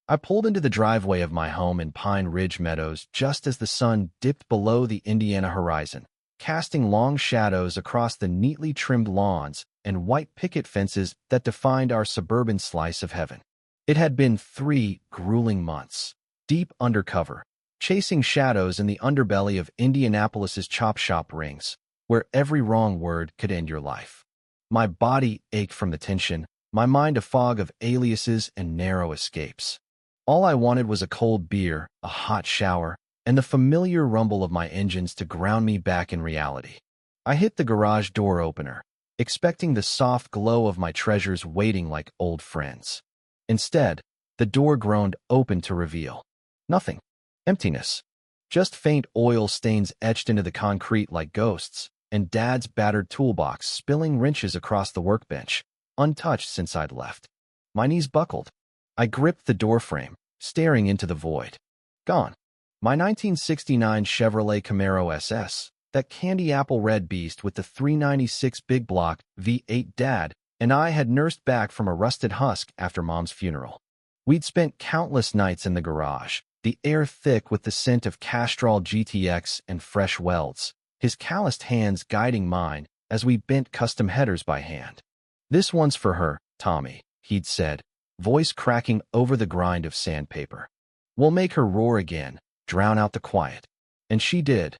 I pulled into the driveway of my home in Pine Ridge Meadows just as the sun dipped below the Indiana horizon, casting long shadows across the neatly trimmed lawns and white picket fences that defined our suburban slice of heaven. It had been 3 grueling months, deep undercover, chasing shadows in the underbelly of Indianapolis's chop shop rings, where every wrong word could end your life. My body ached from the tension, my mind a fog of aliases and narrow escapes. All I wanted was a cold beer, a hot shower, and the familiar rumble of my engines to ground me back in reality. I hit the garage door opener, expecting the soft glow of my treasures waiting like old friends. Instead, the door groaned open to reveal nothing. Emptiness. Just faint oil stains etched into the concrete like ghosts, and Dad's battered toolbox spilling wrenches across the workbench, untouched since I'd left. My knees buckled. I gripped the doorframe, staring into the void. Gone. My 1969 Chevrolet Camaro SS, that candy apple red beast with the 396 big block V8 Dad and I had nursed back from a rusted husk after Mom's funeral. We'd spent countless nights in the garage, the air thick with the scent of Castrol GTX and fresh welds, his calloused hands guiding mine as we bent custom headers by hand. "This one's for her, Tommy," he'd said, voice cracking over the grind of sandpaper. "We'll make her roar again, drown out the quiet." And she did,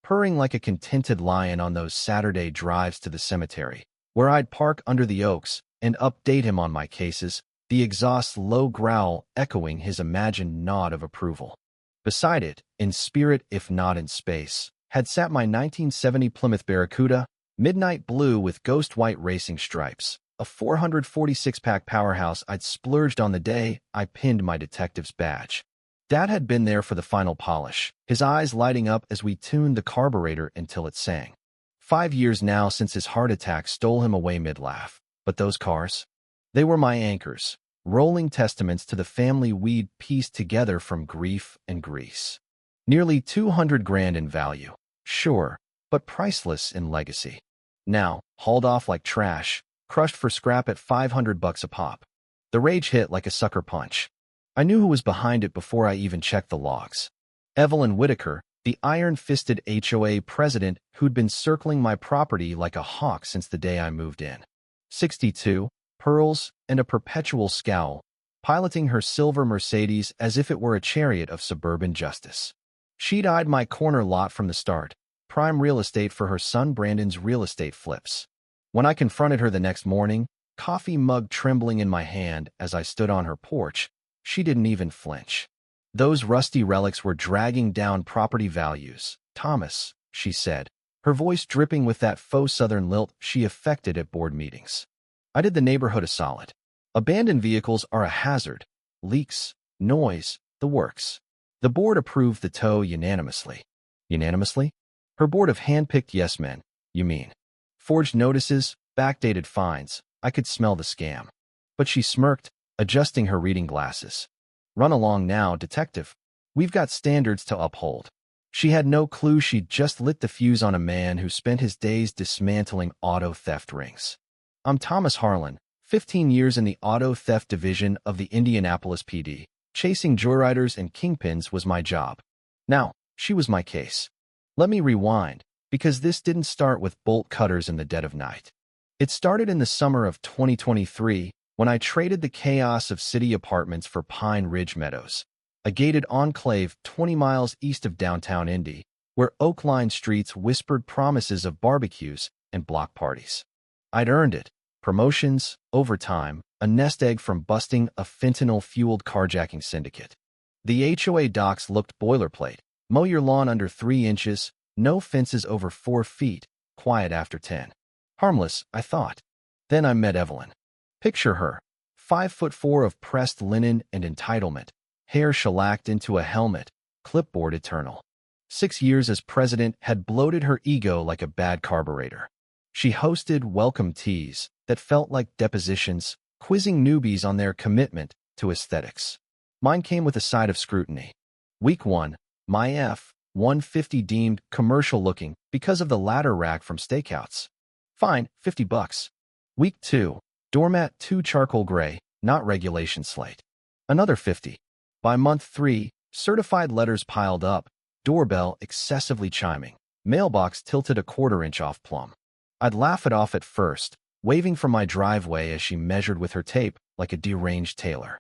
purring like a contented lion on those Saturday drives to the cemetery, where I'd park under the oaks and update him on my cases, the exhaust's low growl echoing his imagined nod of approval. Beside it, in spirit if not in space, had sat my 1970 Plymouth Barracuda, midnight blue with ghost white racing stripes, a 446-pack powerhouse I'd splurged on the day I pinned my detective's badge. Dad had been there for the final polish, his eyes lighting up as we tuned the carburetor until it sang. 5 years now since his heart attack stole him away mid-laugh. But those cars? They were my anchors, rolling testaments to the family we'd pieced together from grief and grease. Nearly 200 grand in value, sure, but priceless in legacy. Now, hauled off like trash, crushed for scrap at $500 a pop. The rage hit like a sucker punch. I knew who was behind it before I even checked the logs. Evelyn Whitaker, the iron-fisted HOA president who'd been circling my property like a hawk since the day I moved in. 62, pearls, and a perpetual scowl, piloting her silver Mercedes as if it were a chariot of suburban justice. She'd eyed my corner lot from the start, prime real estate for her son Brandon's real estate flips. When I confronted her the next morning, coffee mug trembling in my hand as I stood on her porch, she didn't even flinch. "Those rusty relics were dragging down property values, Thomas," she said, her voice dripping with that faux southern lilt she affected at board meetings. I did the neighborhood a solid. Abandoned vehicles are a hazard. Leaks, noise, the works. The board approved the tow unanimously. Unanimously? Her board of hand-picked yes-men, you mean. Forged notices, backdated fines. I could smell the scam. But she smirked, adjusting her reading glasses. "Run along now, detective. We've got standards to uphold." She had no clue she'd just lit the fuse on a man who spent his days dismantling auto theft rings. "I'm Thomas Harlan, 15 years in the auto theft division of the Indianapolis PD. Chasing joyriders and kingpins was my job." Now, she was my case. Let me rewind, because this didn't start with bolt cutters in the dead of night. It started in the summer of 2023, when I traded the chaos of city apartments for Pine Ridge Meadows, a gated enclave 20 miles east of downtown Indy, where oak-lined streets whispered promises of barbecues and block parties. I'd earned it. Promotions, overtime, a nest egg from busting a fentanyl-fueled carjacking syndicate. The HOA docs looked boilerplate. Mow your lawn under 3 inches, no fences over 4 feet, quiet after 10. Harmless, I thought. Then I met Evelyn. Picture her, 5'4" of pressed linen and entitlement, hair shellacked into a helmet, clipboard eternal. 6 years as president had bloated her ego like a bad carburetor. She hosted welcome teas that felt like depositions, quizzing newbies on their commitment to aesthetics. Mine came with a side of scrutiny. Week 1, my F-150 deemed commercial-looking because of the ladder rack from stakeouts. Fine, $50. Week 2, doormat 2 charcoal gray, not regulation slate. Another 50. By month 3, certified letters piled up, doorbell excessively chiming, mailbox tilted a quarter-inch off plumb. I'd laugh it off at first, waving from my driveway as she measured with her tape like a deranged tailor.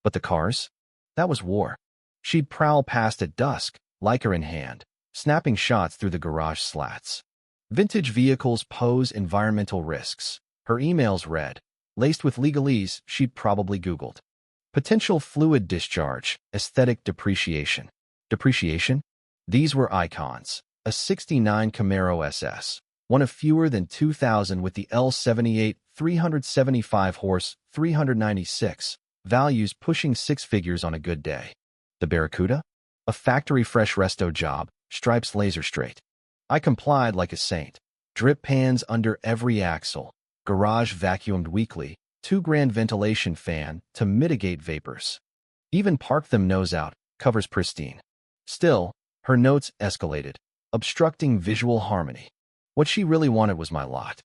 But the cars? That was war. She'd prowl past at dusk, lighter in hand, snapping shots through the garage slats. Vintage vehicles pose environmental risks. Her emails read, laced with legalese she'd probably Googled. Potential fluid discharge, aesthetic depreciation. Depreciation? These were icons. A '69 Camaro SS, one of fewer than 2,000 with the L78, 375 horse, 396, values pushing six figures on a good day. The Barracuda? A factory fresh resto job, stripes laser straight. I complied like a saint. Drip pans under every axle, garage vacuumed weekly, $2,000 ventilation fan to mitigate vapors. Even parked them nose out, covers pristine. Still, her notes escalated, obstructing visual harmony. What she really wanted was my lot.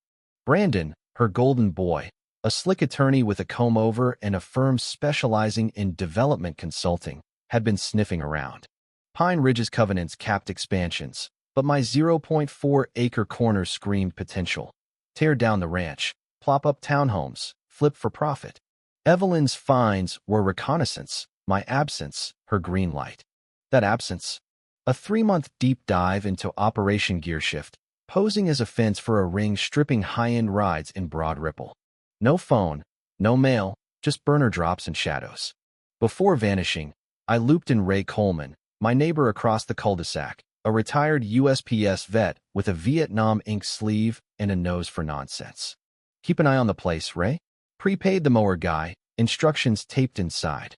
Brandon, her golden boy, a slick attorney with a comb-over and a firm specializing in development consulting, had been sniffing around. Pine Ridge's covenants capped expansions, but my 0.4-acre corner screamed potential. Tear down the ranch, plop up townhomes, flip for profit. Evelyn's finds were reconnaissance, my absence, her green light. That absence? A 3-month deep dive into Operation Gearshift, posing as a fence for a ring stripping high-end rides in Broad Ripple. No phone, no mail, just burner drops and shadows. Before vanishing, I looped in Ray Coleman, my neighbor across the cul-de-sac, a retired USPS vet with a Vietnam ink sleeve and a nose for nonsense. Keep an eye on the place, Ray. Prepaid the mower guy, instructions taped inside.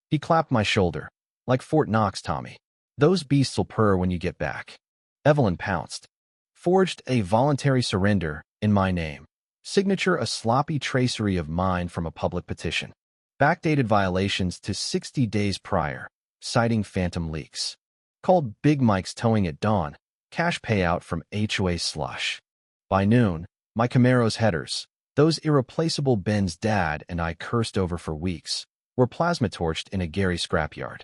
He clapped my shoulder. Like Fort Knox, Tommy. Those beasts'll purr when you get back. Evelyn pounced. Forged a voluntary surrender in my name. Signature a sloppy tracery of mine from a public petition. Backdated violations to 60 days prior, citing phantom leaks. Called Big Mike's towing at dawn, cash payout from HOA slush. By noon, my Camaro's headers, those irreplaceable Ben's dad and I cursed over for weeks, were plasma torched in a Gary scrapyard.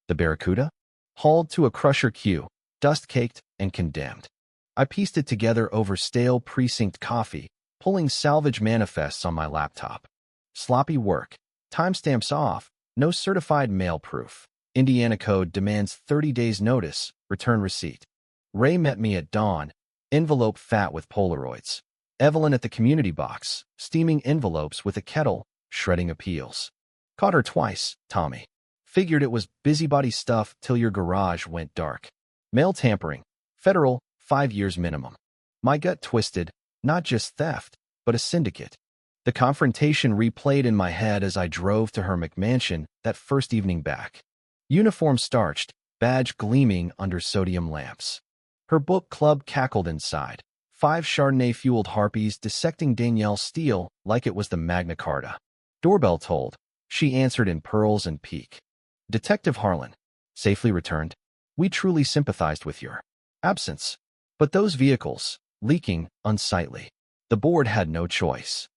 The Barracuda? Hauled to a crusher queue, dust-caked and condemned. I pieced it together over stale precinct coffee, pulling salvage manifests on my laptop. Sloppy work, timestamps off, no certified mail proof. Indiana code demands 30 days notice, return receipt. Ray met me at dawn, envelope fat with Polaroids. Evelyn at the community box, steaming envelopes with a kettle, shredding appeals. Caught her twice, Tommy. Figured it was busybody stuff till your garage went dark. Mail tampering, federal, 5 years minimum. My gut twisted, not just theft, but a syndicate. The confrontation replayed in my head as I drove to her McMansion that first evening back. Uniform starched, badge gleaming under sodium lamps. Her book club cackled inside. 5 Chardonnay-fueled harpies dissecting Danielle Steele like it was the Magna Carta. Doorbell tolled. She answered in pearls and pique. Detective Harlan. Safely returned. We truly sympathized with your absence. But those vehicles, leaking, unsightly. The board had no choice.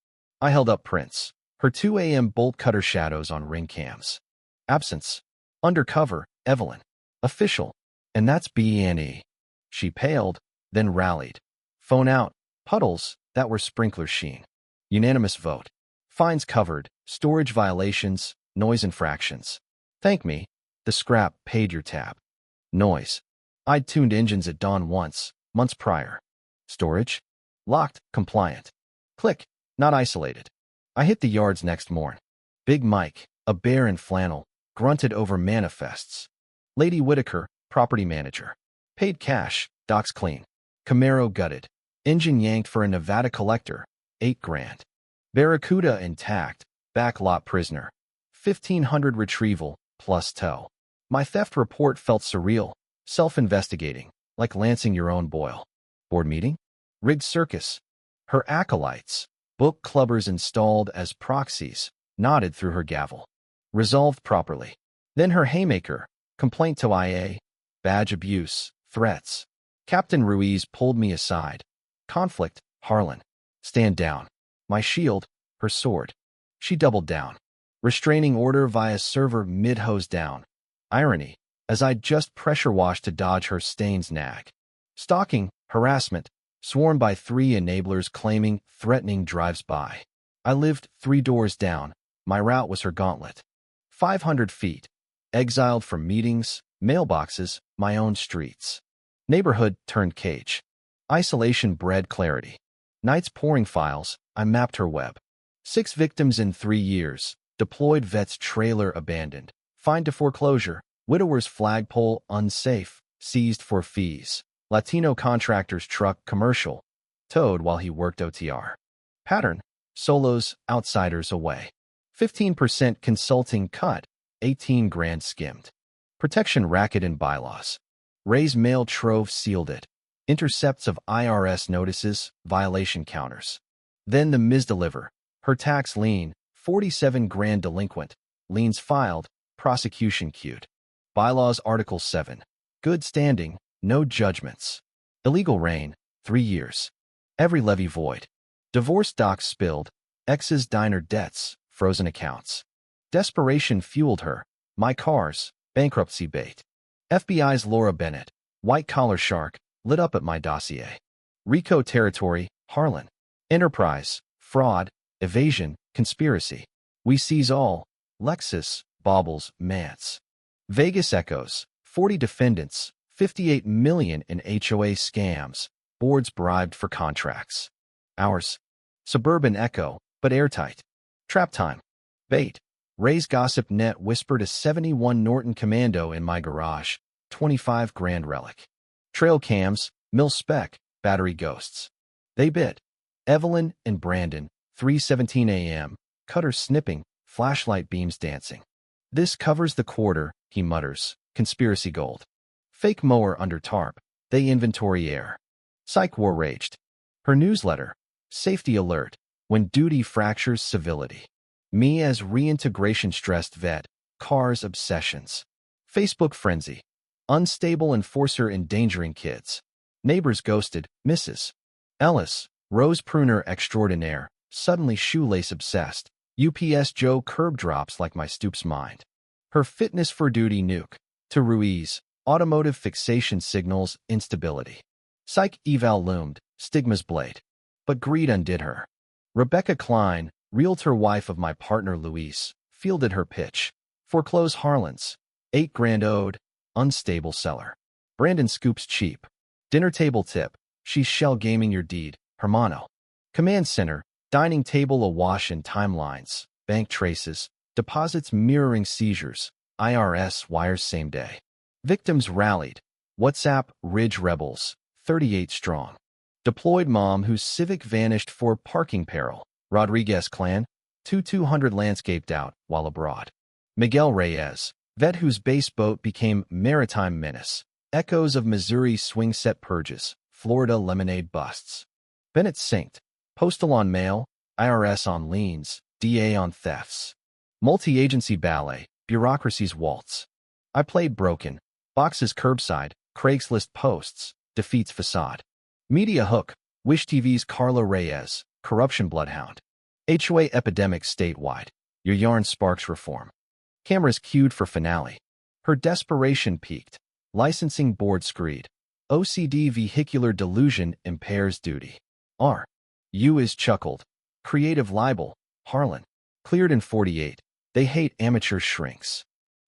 I held up prints. Her 2 a.m. bolt cutter shadows on ring cams. Absence. Undercover, Evelyn. Official. And that's B&E. She paled, then rallied. Phone out. Puddles that were sprinkler sheen. Unanimous vote. Fines covered. Storage violations. Noise infractions. Thank me. The scrap paid your tab. Noise. I'd tuned engines at dawn once, months prior. Storage. Locked, compliant. Click. Not isolated. I hit the yards next morn. Big Mike, a bear in flannel, grunted over manifests. Lady Whitaker, property manager. Paid cash, docs clean. Camaro gutted. Engine yanked for a Nevada collector, $8,000. Barracuda intact, backlot prisoner. 1,500 retrieval, plus tow. My theft report felt surreal, self-investigating, like lancing your own boil. Board meeting? Rigged circus. Her acolytes, book clubbers installed as proxies, nodded through her gavel. Resolved properly. Then her haymaker, complaint to IA, badge abuse, threats. Captain Ruiz pulled me aside. Conflict, Harlan. Stand down. My shield, her sword. She doubled down. Restraining order via server mid-hose down. Irony, as I'd just pressure washed to dodge her stains nag. Stalking, harassment, sworn by 3 enablers claiming threatening drives by. I lived 3 doors down. My route was her gauntlet. 500 feet. Exiled from meetings, mailboxes, my own streets. Neighborhood turned cage. Isolation bred clarity. Nights pouring files, I mapped her web. 6 victims in 3 years. Deployed vet's trailer abandoned. Fined to foreclosure. Widower's flagpole unsafe. Seized for fees. Latino contractor's truck commercial. Towed while he worked OTR. Pattern. Solos, outsiders away. 15% consulting cut. 18 grand skimmed. Protection racket and bylaws. Raise mail trove sealed it. Intercepts of IRS notices, violation counters. Then the misdeliver. Her tax lien, 47 grand delinquent. Liens filed, prosecution queued. Bylaws Article 7. Good standing, no judgments. Illegal reign, 3 years. Every levy void. Divorce docs spilled. Ex's diner debts, frozen accounts. Desperation fueled her. My cars, bankruptcy bait. FBI's Laura Bennett, white-collar shark, lit up at my dossier. RICO territory, Harlan. Enterprise, fraud, evasion, conspiracy. We seize all. Lexus, Baubles, Mance. Vegas Echoes, 40 defendants, 58 million in HOA scams, boards bribed for contracts. Ours. Suburban Echo, but airtight. Trap time. Bait. Ray's gossip net whispered a 71 Norton Commando in my garage, 25 grand relic. Trail cams, mil-spec, battery ghosts. They bit. Evelyn and Brandon, 3:17 a.m., cutter snipping, flashlight beams dancing. This covers the quarter, he mutters, conspiracy gold. Fake mower under tarp, they inventory air. Psych war raged. Her newsletter, safety alert, when duty fractures civility. Me as reintegration stressed vet, cars obsessions. Facebook frenzy. Unstable enforcer endangering kids. Neighbors ghosted, Mrs. Ellis, rose pruner extraordinaire, suddenly shoelace obsessed. UPS Joe curb drops like my stoops mind. Her fitness for duty nuke. To Ruiz, automotive fixation signals instability. Psych eval loomed, stigma's blade. But greed undid her. Rebecca Klein, realtor wife of my partner Luis, fielded her pitch. Foreclose Harlan's. 8 grand owed. Unstable seller. Brandon scoops cheap. Dinner table tip. She's shell gaming your deed. Hermano. Command center. Dining table awash in timelines. Bank traces. Deposits mirroring seizures. IRS wires same day. Victims rallied. WhatsApp Ridge Rebels. 38 strong. Deployed mom whose Civic vanished for parking peril. Rodriguez clan. 200 landscaped out while abroad. Miguel Reyes. Vet whose base boat became maritime menace. Echoes of Missouri swing set purges. Florida lemonade busts. Bennett synced. Postal on mail. IRS on liens. DA on thefts. Multi-agency ballet. Bureaucracy's waltz. I played broken. Boxes curbside. Craigslist posts. Defeats facade. Media hook. Wish TV's Carla Reyes. Corruption bloodhound. HOA epidemic statewide. Your yarn sparks reform. Cameras cued for finale. Her desperation peaked. Licensing board screed. OCD vehicular delusion impairs duty. R. U is chuckled. Creative libel. Harlan. Cleared in 48. They hate amateur shrinks.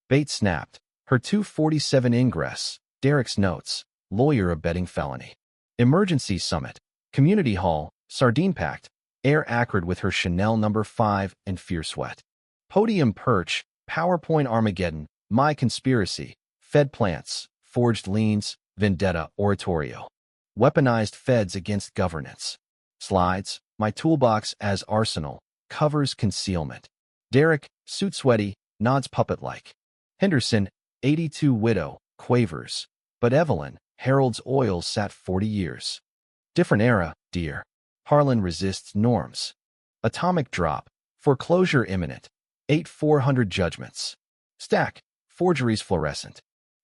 Bait snapped. Her 247 ingress. Derek's notes. Lawyer abetting felony. Emergency summit. Community hall. Sardine packed. Air acrid with her Chanel No. 5 and fierce sweat. Podium perch. PowerPoint Armageddon. My conspiracy. Fed plants. Forged liens. Vendetta oratorio. Weaponized feds against governance. Slides. My toolbox as arsenal. Covers concealment. Derek, suit sweaty, nods puppet-like. Henderson, 82 widow, quavers. But Evelyn, Harold's oil sat 40 years. Different era, dear. Harlan resists norms. Atomic drop. Foreclosure imminent. 8,400 judgments. Stack. Forgeries fluorescent.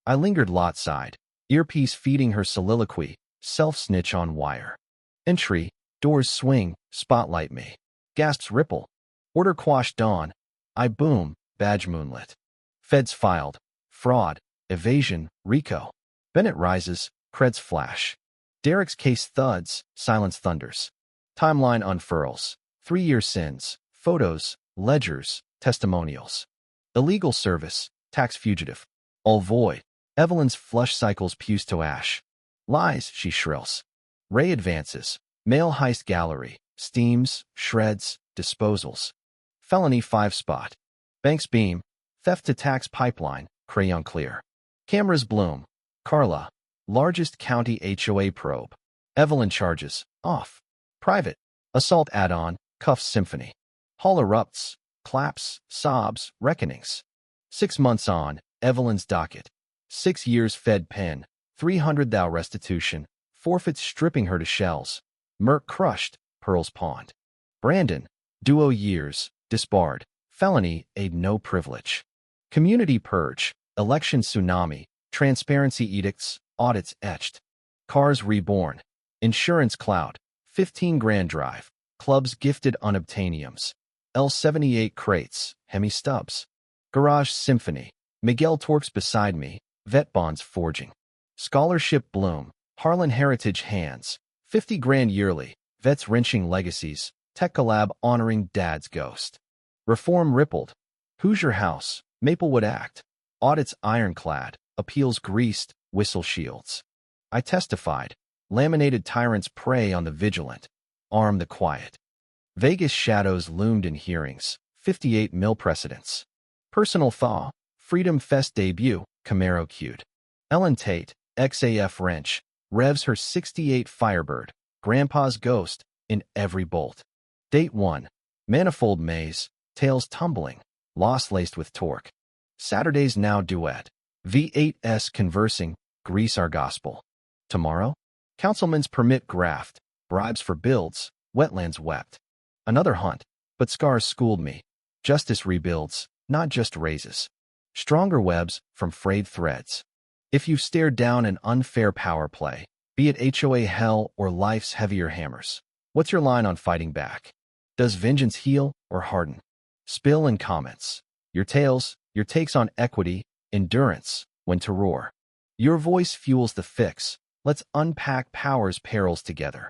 I lingered lot side. Earpiece feeding her soliloquy. Self-snitch on wire. Entry. Doors swing. Spotlight me. Gasps ripple. Order quash dawn. I boom. Badge moonlit. Feds filed. Fraud, evasion, RICO. Bennett rises, creds flash. Derek's case thuds, silence thunders. Timeline unfurls. 3-year sins, photos, ledgers, testimonials. Illegal service, tax fugitive. All void. Evelyn's flush cycles puce to ash. Lies, she shrills. Ray advances. Mail heist gallery. Steams, shreds, disposals. Felony 5-spot. Banks beam. Theft to tax pipeline, crayon clear. Cameras bloom. Carla. Largest county HOA probe. Evelyn charges. Off. Private. Assault add-on. Cuffs symphony. Hall erupts. Claps, sobs, reckonings. 6 months on. Evelyn's docket. 6 years fed pen. 300 thou restitution. Forfeits stripping her to shells. Merc crushed. Pearls pawned. Brandon. Duo years. Disbarred. Felony, aid no privilege. Community purge. Election tsunami. Transparency edicts. Audits etched. Cars reborn. Insurance cloud. 15 grand drive. Clubs gifted unobtainiums. L78 crates. Hemi stubs. Garage symphony. Miguel torques beside me. Vet bonds forging. Scholarship bloom. Harlan heritage hands. 50 grand yearly. Vets wrenching legacies. Tech collab honoring dad's ghost. Reform rippled. Hoosier House. Maplewood Act. Audits ironclad. Appeals greased. Whistle shields. I testified. Laminated tyrants prey on the vigilant. Arm the quiet. Vegas shadows loomed in hearings. 58 mil precedents. Personal thaw. Freedom Fest debut. Camaro cute. Ellen Tate. XAF wrench. Revs her 68 Firebird. Grandpa's ghost. In every bolt. Date 1. Manifold maze. Tails tumbling. Loss laced with torque. Saturday's now duet. V8S conversing. Grease our gospel. Tomorrow? Councilman's permit graft. Bribes for builds. Wetlands wept. Another hunt. But scars schooled me. Justice rebuilds, not just raises. Stronger webs from frayed threads. If you've stared down an unfair power play, be it HOA hell or life's heavier hammers, what's your line on fighting back? Does vengeance heal or harden? Spill in comments. Your tales, your takes on equity, endurance, when to roar. Your voice fuels the fix. Let's unpack power's perils together.